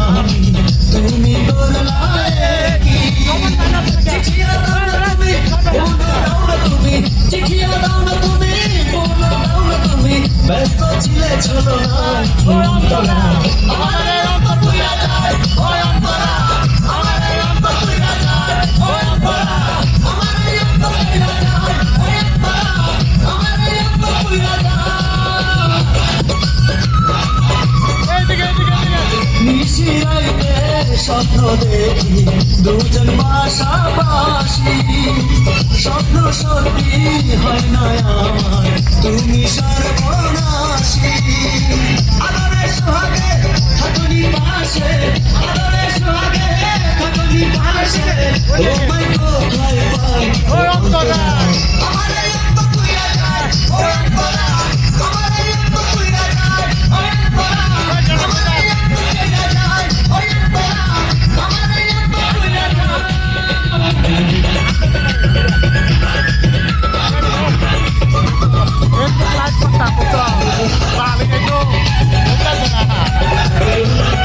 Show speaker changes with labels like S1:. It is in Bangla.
S1: আমি তুমি করলায়ে কি চিঠিয়া দাও না তুমি ফোন দাও না তুমি চিঠিয়া দাও না তুমি ফোন দাও না তুমি ব্যস্ত ছিলে চলো না অন্তরা আমার অন্তর পুইরা যায় ওই অন্তরা আমার অন্তর পুইরা যায় ওই অন্তরা আমার অন্তর পুইরা যায় ওই অন্তরা আমার অন্তর পুইরা যায় নিশিরাইতে স্বপ্ন দেখি দুজন পাশাপাশি স্বপ্ন সত্যি হয় না আমার তুমি সর্বনাশী আদরে সোহাগে থাকুনি পাশে আদরে সোহাগে থাকুনি পাশে তোমায় কোথায় পাই ও অন্তরা আমার অন্তর পুইরা যায় ও অন্তরা আমার অন্তর পুইরা যায় ও Antara
S2: Ito, lahat pa tapos. Balik ito.